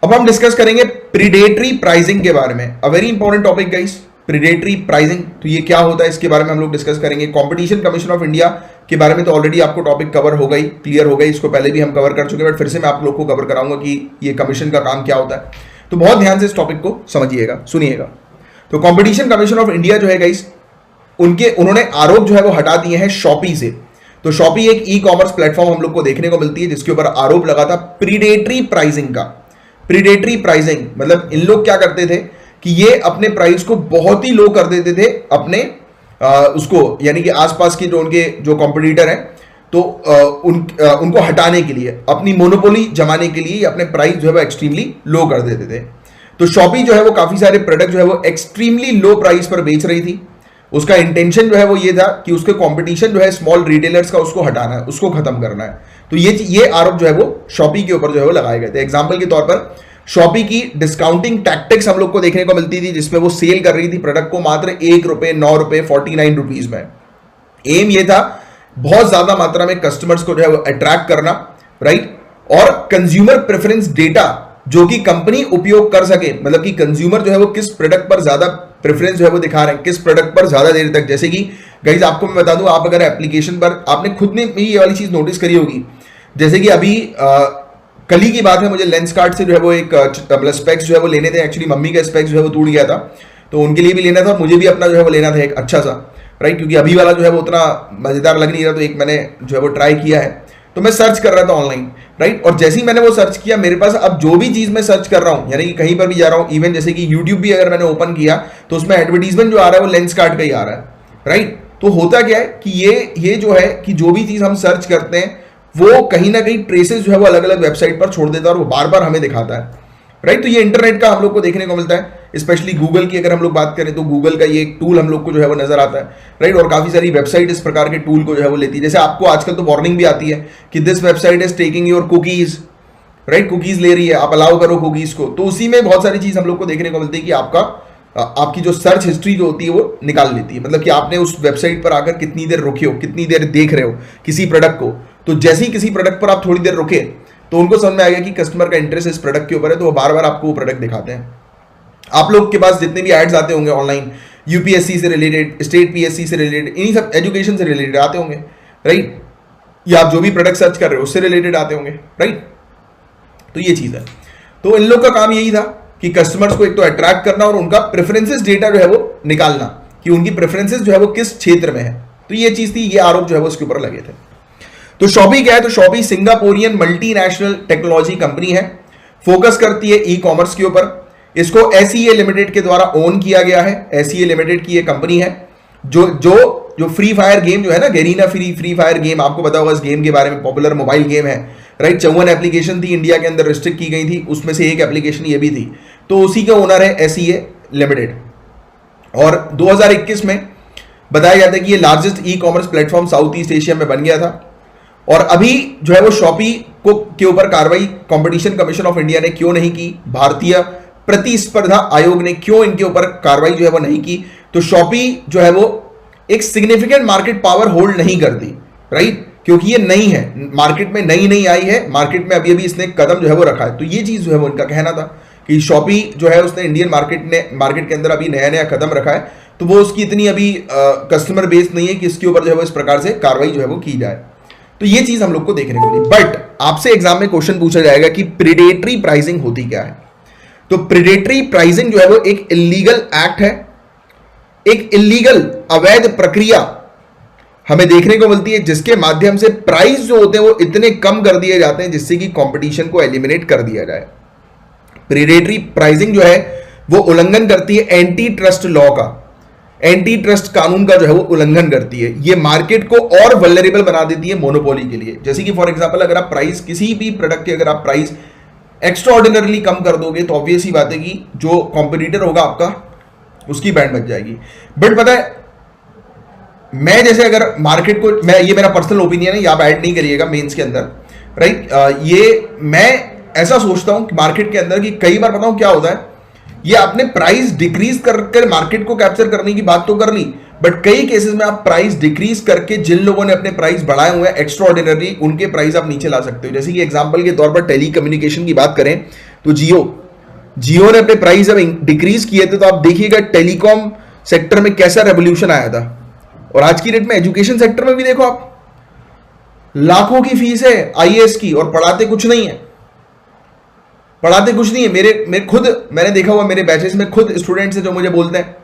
अब हम डिस्कस करेंगे प्रीडेटरी प्राइसिंग के बारे में। A very important topic guys, predatory pricing. तो ये क्या होता है इसके बारे में हम लोग डिस्कस करेंगे। कंपटीशन कमीशन ऑफ इंडिया के बारे में तो ऑलरेडी आपको टॉपिक कवर हो गई, क्लियर हो गई, इसको पहले भी हम कवर कर चुके हैं, बट फिर से मैं आप लोग को कवर कराऊंगा कि ये कमीशन का काम क्या होता है। तो बहुत ध्यान से इस टॉपिक को समझिएगा, सुनिएगा। तो कंपटीशन कमीशन ऑफ इंडिया जो है गाइस, उन्होंने आरोप जो है वो हटा दिए हैं शॉपी से। तो शॉपी एक ई कॉमर्स प्लेटफॉर्म हम लोग को देखने को मिलती है जिसके ऊपर आरोप लगा था प्रीडेटरी प्राइसिंग का। प्रीडेटरी प्राइसिंग मतलब इन लोग क्या करते थे कि ये अपने प्राइस को बहुत ही लो कर देते थे अपने उसको, यानी कि आसपास के जो उनके जो कॉम्पिटिटर हैं, तो उनको हटाने के लिए, अपनी मोनोपोली जमाने के लिए अपने प्राइस जो है वो एक्सट्रीमली लो कर देते थे। तो शॉपी जो है वो काफी सारे प्रोडक्ट जो है वो एक्सट्रीमली लो प्राइस पर बेच रही थी। उसका इंटेंशन जो है वो ये था कि उसके कंपटीशन जो है स्मॉल रिटेलर्स का, उसको हटाना है, उसको खत्म करना है। तो ये आरोप जो है वो शॉपी के ऊपर जो है वो लगाए गए थे। एग्जांपल के तौर पर शॉपी की डिस्काउंटिंग टैक्टिक्स हम लोग को देखने को मिलती थी, जिसमें वो सेल कर रही थी प्रोडक्ट को मात्र 1 रुपए, 9 रुपए, 49 रुपीज में। एम ये था बहुत ज्यादा मात्रा में कस्टमर्स को जो है वो अट्रैक्ट करना, राइट, और कंज्यूमर प्रेफरेंस डेटा जो कि कंपनी उपयोग कर सके, मतलब कि कंज्यूमर जो है वो किस प्रोडक्ट पर ज्यादा प्रेफरेंस जो है वो दिखा रहे हैं, किस प्रोडक्ट पर ज्यादा देर तक। जैसे कि गाइस आपको मैं बता दूं, आप अगर एप्लीकेशन पर, आपने खुद ने ये वाली चीज नोटिस करी होगी, जैसे कि अभी कल ही की बात है, मुझे लेंस कार्ड से जो है वो एक मतलब स्पेक्स जो है वो लेने थे। एक्चुअली मम्मी का स्पेक्स जो है वो टूट गया था, तो उनके लिए भी लेना था और मुझे भी अपना जो है वो लेना था एक अच्छा सा, राइट, क्योंकि अभी वाला जो है वो उतना मजेदार लग नहीं रहा, तो एक मैंने जो है वो ट्राई किया है। तो मैं सर्च कर रहा था ऑनलाइन, राइट, और जैसे ही मैंने वो सर्च किया, मेरे पास अब जो भी चीज मैं सर्च कर रहा हूं, यानी कि कहीं पर भी जा रहा हूं, इवन जैसे कि यूट्यूब भी अगर मैंने ओपन किया तो उसमें एडवर्टीजमेंट जो आ रहा है वो लेंस कार्ड का ही आ रहा है, राइट। तो होता क्या है कि ये जो है कि जो भी चीज हम सर्च करते हैं वो कहीं ना कहीं ट्रेसेस जो है वो अलग अलग वेबसाइट पर छोड़ देता है और वो बार बार हमें दिखाता है, राइट। तो ये इंटरनेट का हम लोग को देखने को मिलता है। स्पेशली गूगल की अगर हम लोग बात करें तो गूगल का ये एक टूल हम लोग को जो है वो नजर आता है, राइट, और काफी सारी वेबसाइट इस प्रकार के टूल को जो है वो लेती है। जैसे आपको आजकल तो वार्निंग भी आती है कि this website is taking your cookies, right, cookies ले रही है, आप अलाउ करो कुकीज को। तो उसी में बहुत सारी चीज हम लोग को देखने को मिलती है कि आपकी जो सर्च हिस्ट्री जो होती है वो निकाल लेती है, मतलब कि आपने उस वेबसाइट पर आकर कितनी देर रुके हो, कितनी देर देख रहे हो किसी प्रोडक्ट को। तो जैसे ही किसी प्रोडक्ट पर आप थोड़ी देर रुके तो उनको समझ में आ गया कि कस्टमर का इंटरेस्ट इस प्रोडक्ट के ऊपर है, तो वो बार बार आपको वो प्रोडक्ट दिखाते हैं। आप लोग के पास जितने भी एड्स आते होंगे ऑनलाइन, यूपीएससी से रिलेटेड, स्टेट पीएससी से रिलेटेड, इन्हीं सब एजुकेशन से रिलेटेड आते होंगे, राइट, या आप जो भी प्रोडक्ट सर्च कर रहे हो उससे रिलेटेड आते होंगे, राइट। तो ये चीज है। तो इन लोग का काम यही था कि कस्टमर्स को एक तो अट्रैक्ट करना और उनका प्रेफरेंसेस डेटा जो है वो निकालना कि उनकी प्रेफरेंसेस जो है वो किस क्षेत्र में है। तो ये चीज थी, ये आरोप जो है वो उसके ऊपर लगे थे। तो शॉपी क्या है? तो Shopee Singaporean multinational technology company है, फोकस करती है ई कॉमर्स के ऊपर। इसको एसईए लिमिटेड के द्वारा ओन किया गया है। एसईए लिमिटेड की ये कंपनी है जो फ्री फायर गेम जो है ना, गेरीना फ्री फायर गेम, आपको पता होगा इस गेम के बारे में, पॉपुलर मोबाइल गेम है, राइट। 54 एप्लीकेशन थी इंडिया के अंदर, रिस्ट्रिक्ट की गई थी, उसमें से एक एप्लीकेशन ये भी थी। तो उसी का ओनर है एसईए लिमिटेड। और 2021 में बताया जाता है कि ये largest e commerce platform south east Asia में बन गया था। और अभी जो है वो शॉपी को के ऊपर कार्रवाई कंपटीशन कमीशन ऑफ इंडिया ने क्यों नहीं की, भारतीय प्रतिस्पर्धा आयोग ने क्यों इनके ऊपर कार्रवाई जो है वो नहीं की? तो शॉपी जो है वो एक सिग्निफिकेंट मार्केट पावर होल्ड नहीं करती, राइट, क्योंकि ये नई है, मार्केट में नई आई है, मार्केट में अभी इसने कदम जो है वो रखा है। तो ये चीज जो है वो उनका कहना था कि शॉपी जो है उसने इंडियन मार्केट के अंदर अभी नया कदम रखा है, तो वो उसकी इतनी अभी कस्टमर बेस नहीं है कि इसके ऊपर जो है वो इस प्रकार से कार्रवाई जो है वो की जाए। तो ये चीज हम लोग को देखने को मिली। बट आपसे एग्जाम में क्वेश्चन पूछा जाएगा कि प्रीडेटरी प्राइसिंग होती क्या है? तो प्रीडेटरी प्राइसिंग जो है वो एक इलीगल एक्ट है, एक इलीगल अवैध प्रक्रिया हमें देखने को मिलती है, जिसके माध्यम से प्राइस जो होते हैं वो इतने कम कर दिए जाते हैं जिससे कि कंपटीशन को एलिमिनेट कर दिया जाए। प्रीडेटरी प्राइसिंग जो है वो उल्लंघन करती है एंटी ट्रस्ट लॉ का, एंटी ट्रस्ट कानून का जो है वो उल्लंघन करती है। ये मार्केट को और वल्नरेबल बना देती है मोनोपोली के लिए। जैसे कि फॉर एग्जांपल अगर आप प्राइस किसी भी प्रोडक्ट की अगर आप प्राइस एक्स्ट्रा ऑर्डिनरली कम कर दोगे तो ऑब्वियस ही बात है कि जो कॉम्पिटिटर होगा आपका उसकी बैंड बच जाएगी। बट पता है, मैं जैसे अगर मार्केट को, ये मेरा पर्सनल ओपिनियन है, आप ऐड नहीं करिएगा मेंस के अंदर, राइट, ये मैं ऐसा सोचता हूं कि मार्केट के अंदर कि कई बार बताऊं क्या होता है, ये आपने प्राइस डिक्रीज करके मार्केट को कैप्चर करने की बात तो कर ली, बट कई केसेस में आप प्राइस डिक्रीज करके जिन लोगों ने अपने प्राइस बढ़ाए हुए हैं एक्स्ट्रा ऑर्डिनरी, उनके प्राइस आप नीचे ला सकते हो। जैसे कि एग्जांपल के तौर पर टेली कम्युनिकेशन की बात करें तो जियो ने अपने प्राइस जब डिक्रीज किए थे तो आप देखिएगा टेलीकॉम सेक्टर में कैसा रेवोल्यूशन आया था। और आज की डेट में एजुकेशन सेक्टर में भी देखो आप, लाखों की फीस है आईएएस की और पढ़ाते कुछ नहीं है, पढ़ाते कुछ नहीं है। मेरे खुद मैंने देखा हुआ, मेरे बैचेस में खुद स्टूडेंट्स हैं जो मुझे बोलते हैं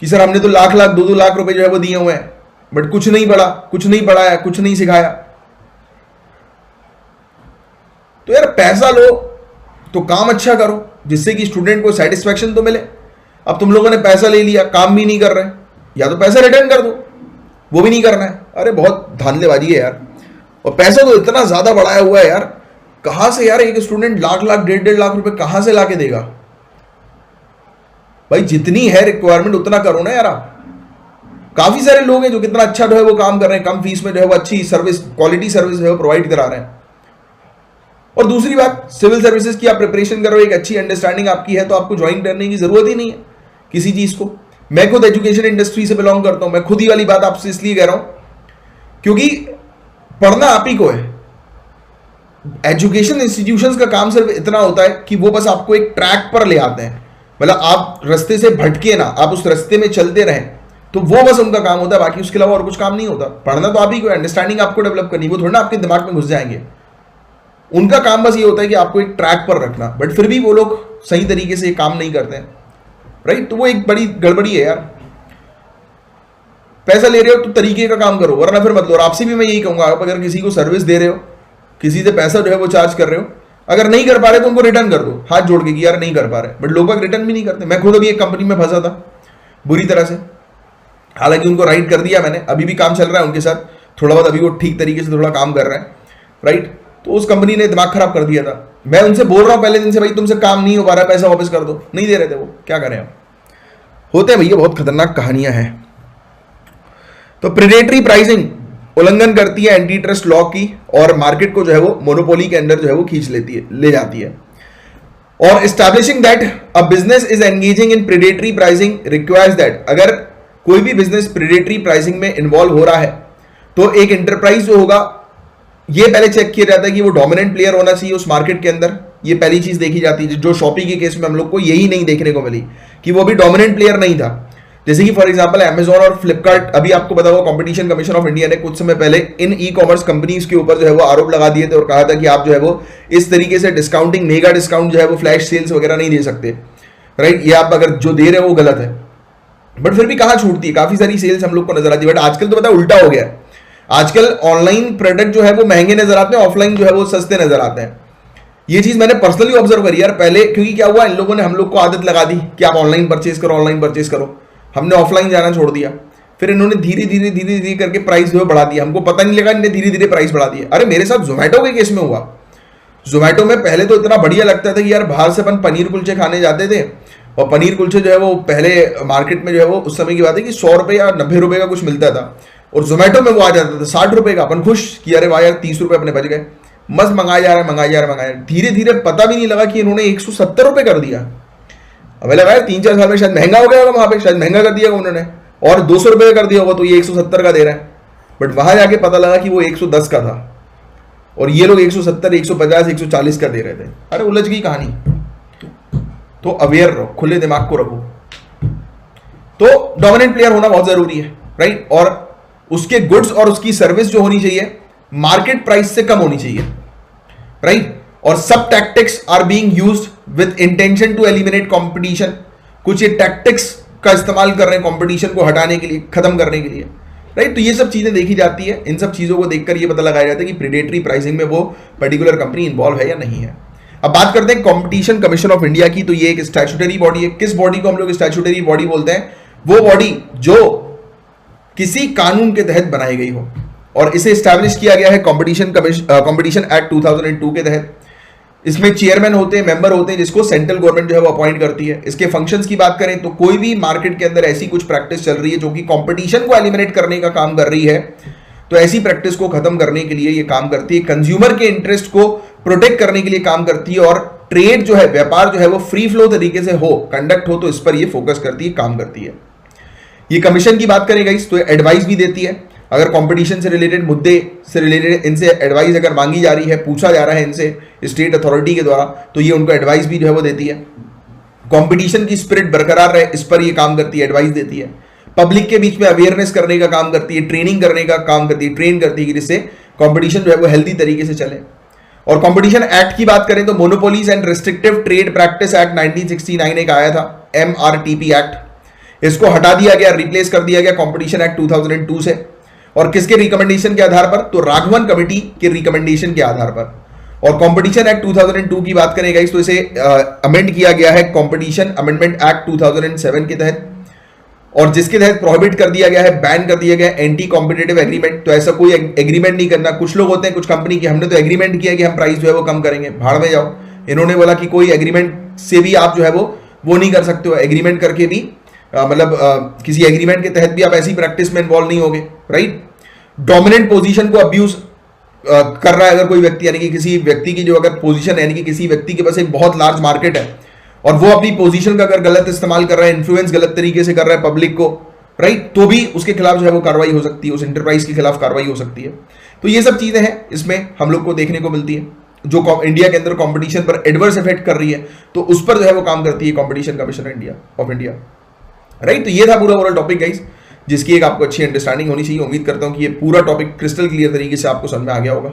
कि सर हमने तो लाख लाख 2-2 लाख रुपए जो है वो दिए हुए हैं, बट कुछ नहीं पढ़ा, कुछ नहीं पढ़ाया, कुछ नहीं सिखाया। तो यार पैसा लो तो काम अच्छा करो जिससे कि स्टूडेंट को सेटिस्फैक्शन तो मिले। अब तुम लोगों ने पैसा ले लिया, काम भी नहीं कर रहे, या तो पैसा रिटर्न कर दो, वो भी नहीं करना है। अरे बहुत धांधलेबाजी है यार। और पैसा तो इतना ज्यादा बढ़ाया हुआ है यार, कहां से यार एक स्टूडेंट लाख लाख 1.5 लाख रुपए कहां से लाके देगा भाई? जितनी है रिक्वायरमेंट उतना करो ना यार। आप काफी सारे लोग हैं जो कितना अच्छा जो है वो काम कर रहे हैं, कम फीस में जो है वो अच्छी सर्विस, क्वालिटी सर्विस जो है वो प्रोवाइड करा रहे हैं। और दूसरी बात, सिविल सर्विसेज की आप प्रिपरेशन करो, एक अच्छी अंडरस्टैंडिंग आपकी है तो आपको ज्वाइन करने की जरूरत ही नहीं है किसी चीज को। मैं खुद एजुकेशन इंडस्ट्री से बिलोंग करता हूं, मैं खुद ही वाली बात आपसे इसलिए कह रहा हूं क्योंकि पढ़ना आप ही को है। एजुकेशन इंस्टीट्यूशंस का काम सिर्फ इतना होता है कि वो बस आपको एक ट्रैक पर ले आते हैं, मतलब आप रास्ते से भटके ना, आप उस रास्ते में चलते रहें, तो वो बस उनका काम होता है। बाकी उसके अलावा और कुछ काम नहीं होता। पढ़ना तो आप ही को, अंडरस्टैंडिंग आपको डेवलप करनी, वो थोड़ा ना आपके दिमाग में घुस जाएंगे। उनका काम बस ये होता है कि आपको एक ट्रैक पर रखना, बट फिर भी वो लोग सही तरीके से काम नहीं करते हैं, राइट? तो वो एक बड़ी गड़बड़ी है यार। पैसा ले रहे हो तो तरीके का काम करो, वरना फिर मत लो। और आपसे भी मैं यही कहूंगा, आप अगर किसी को सर्विस दे रहे हो, किसी से पैसा जो है वो चार्ज कर रहे हो, अगर नहीं कर पा रहे तो उनको रिटर्न कर दो हाथ जोड़ के कि यार नहीं कर पा रहे। बट लोग बाग रिटर्न भी नहीं करते। मैं खुद अभी एक कंपनी में फंसा था बुरी तरह से, हालांकि उनको राइट कर दिया मैंने, अभी भी काम चल रहा है उनके साथ थोड़ा बहुत, अभी वो ठीक तरीके से थोड़ा काम कर रहे हैं, राइट? तो उस कंपनी ने दिमाग खराब कर दिया था। मैं उनसे बोल रहा हूं पहले दिन से, भाई तुमसे काम नहीं हो पा रहा, पैसा वापस कर दो, नहीं दे रहे थे वो। क्या करें हम, होते हैं भैया, बहुत खतरनाक कहानियां हैं। तो प्रेडेटरी प्राइसिंग उल्लंघन करती है एंटी ट्रस्ट लॉ की, और मार्केट को जो है वो मोनोपोली के अंदर जो है वो खींच लेती है, ले जाती है। और establishing that a business is engaging in predatory pricing requires that, अगर कोई भी बिजनेस प्रेडेटरी प्राइसिंग में इन्वॉल्व हो रहा है तो एक एंटरप्राइज जो होगा, ये पहले चेक किया जाता है कि वो डोमिनेंट प्लेयर होना चाहिए उस मार्केट के अंदर। ये पहली चीज देखी जाती है, जो शॉपी के केस में हम लोग को यही नहीं देखने को मिली कि वो भी डोमिनेंट प्लेयर नहीं था। जैसे कि फॉर एग्जांपल अमेजॉन और फ्लिपकार्ट, अभी आपको पता होगा कंपटीशन कमीशन ऑफ इंडिया ने कुछ समय पहले इन ई कॉमर्स कंपनीज के ऊपर जो है वो आरोप लगा दिए थे और कहा था कि आप जो है वो इस तरीके से डिस्काउंटिंग, मेगा डिस्काउंट जो है वो फ्लैश सेल्स वगैरह नहीं दे सकते, राइट? ये आप अगर जो दे रहे हो वो गलत है। बट फिर भी कहां छूटती है, काफी सारी सेल्स हम लोग को नजर आती है। बट आजकल तो पता है उल्टा हो गया है, आजकल ऑनलाइन प्रोडक्ट जो है वो महंगे नजर आते हैं, ऑफलाइन जो है वो सस्ते नजर आते हैं। ये चीज मैंने पर्सनली ऑब्जर्व करी यार पहले, क्योंकि क्या हुआ, इन लोगों ने हम लोग को आदत लगा दी कि आप ऑनलाइन परचेज करो, ऑनलाइन परचेज करो। हमने ऑफलाइन जाना छोड़ दिया, फिर इन्होंने धीरे धीरे करके प्राइस जो है बढ़ा दिया। हमको पता नहीं लगा, इन्होंने धीरे धीरे प्राइस बढ़ा दिया। अरे मेरे साथ जोमेटो के केस में हुआ। जोमेटो में पहले तो इतना बढ़िया लगता था कि यार बाहर से अपन पनीर कुलचे खाने जाते थे, और पनीर कुलचे जो है वो पहले मार्केट में जो है वो उस समय की बात है कि 100 रुपए या 90 रुपए का कुछ मिलता था, और जोमेटो में वो आ जाता था 60 रुपए का। अपन खुश कि अरे वाह यार 30 रुपए अपने बच गए, मस्त मंगाया जा रहा है। धीरे धीरे पता भी नहीं लगा कि इन्होंने 170 रुपए कर दिया। हमें लगा यार 3-4 साल में शायद महंगा हो गया होगा, वहां पे शायद महंगा कर दिया उन्होंने, और 200 रुपए का कर दिया होगा, तो ये 170 का दे रहा है। बट वहां जाके पता लगा कि वो 110 का था, और ये लोग 170, 150, 140 का दे रहे थे। अरे उलझ गई कहानी। तो अवेयर रहो, खुले दिमाग को रखो। तो डोमिनेंट प्लेयर होना बहुत जरूरी है, राइट? और उसके गुड्स और उसकी सर्विस जो होनी चाहिए मार्केट प्राइस से कम होनी चाहिए, राइट? और सब tactics are being used with intention to eliminate competition. कुछ ये टैक्टिक्स का इस्तेमाल कर रहे हैं कंपटीशन को हटाने के लिए, खत्म करने के लिए, राइट? तो ये सब चीजें देखी जाती है। इन सब चीजों को देखकर ये पता लगाया जाता है कि प्रेडेटरी प्राइसिंग में वो पर्टिकुलर कंपनी इन्वॉल्व है या नहीं है। अब बात करते हैं कंपटीशन कमीशन ऑफ इंडिया की। तो ये एक स्टैट्यूटरी बॉडी है। किस बॉडी को हम लोग स्टैट्यूटरी बॉडी बोलते हैं? वो बॉडी जो किसी कानून के तहत बनाई गई हो, और इसे स्टैब्लिश किया गया है कंपटीशन एक्ट 2002 के तहत। इसमें चेयरमैन होते हैं, मेंबर होते हैं, जिसको सेंट्रल गवर्नमेंट जो है वो अपॉइंट करती है। इसके फंक्शंस की बात करें तो कोई भी मार्केट के अंदर ऐसी कुछ प्रैक्टिस चल रही है जो कि कंपटीशन को एलिमिनेट करने का काम कर रही है, तो ऐसी प्रैक्टिस को खत्म करने के लिए ये काम करती है। कंज्यूमर के इंटरेस्ट को प्रोटेक्ट करने के लिए काम करती है, और ट्रेड जो है, व्यापार जो है वो फ्री फ्लो तरीके से हो, कंडक्ट हो, तो इस पर ये फोकस करती है, काम करती है। ये कमीशन की बात करें गाइस तो एडवाइस भी देती है, अगर कंपटीशन से रिलेटेड मुद्दे से रिलेटेड इनसे एडवाइस अगर मांगी जा रही है, पूछा जा रहा है इनसे स्टेट अथॉरिटी के द्वारा, तो ये उनको एडवाइस भी जो है वो देती है। कंपटीशन की स्पिरिट बरकरार रहे इस पर ये काम करती है, एडवाइस देती है। पब्लिक के बीच में अवेयरनेस करने का काम करती है, ट्रेनिंग करने का काम करती है, ट्रेन करती है जिससे कंपटीशन जो है वो हेल्दी तरीके से चले। और कंपटीशन एक्ट की बात करें तो monopolies and restrictive trade practice act 1969 एक आया था, MRTP एक्ट। इसको हटा दिया गया, रिप्लेस कर दिया गया कंपटीशन एक्ट 2002 से। और किसके रिकमेंडेशन के आधार पर? तो राघवन कमेटी के रिकमेंडेशन के आधार पर। और कंपटीशन एक्ट 2002 की बात करें गाइस तो इसे अमेंड किया गया है कंपटीशन अमेंडमेंट एक्ट 2007 के तहत, और जिसके तहत प्रोहिबिट कर दिया गया है, बैन कर दिया गया है एंटी कॉम्पिटेटिव एग्रीमेंट। तो ऐसा कोई एग्रीमेंट नहीं करना। कुछ लोग होते हैं, कुछ कंपनी की, हमने तो एग्रीमेंट किया कि हम प्राइस जो है वो कम करेंगे, भाड़ में जाओ। इन्होंने बोला कि कोई एग्रीमेंट से भी आप जो है वो नहीं कर सकते हो, एग्रीमेंट करके भी किसी एग्रीमेंट के तहत भी आप ऐसी प्रैक्टिस में इन्वॉल्व नहीं होगे, राइट। डोमिनेंट पोजीशन को अब्यूज कर रहा है अगर कोई व्यक्ति, यानी कि किसी व्यक्ति की जो अगर पोजीशन है, यानी कि किसी व्यक्ति के पास एक बहुत लार्ज मार्केट है और वो अपनी पोजीशन का अगर गलत इस्तेमाल कर रहा है, इन्फ्लुएंस गलत तरीके से कर रहा है पब्लिक को, राइट, तो भी उसके खिलाफ जो है वो कार्रवाई हो सकती है, उस इंटरप्राइज के खिलाफ कार्रवाई हो सकती है। तो ये सब चीजें हैं इसमें हम लोग को देखने को मिलती है जो इंडिया के अंदर कंपटीशन पर एडवर्स इफेक्ट कर रही है, तो उस पर जो है वो काम करती है competition commission of India, right. तो ये था पूरा ओवरऑल टॉपिक गाइस, जिसकी एक आपको अच्छी अंडरस्टैंडिंग होनी चाहिए। उम्मीद करता हूं कि ये पूरा टॉपिक क्रिस्टल क्लियर तरीके से आपको समझ में आ गया होगा।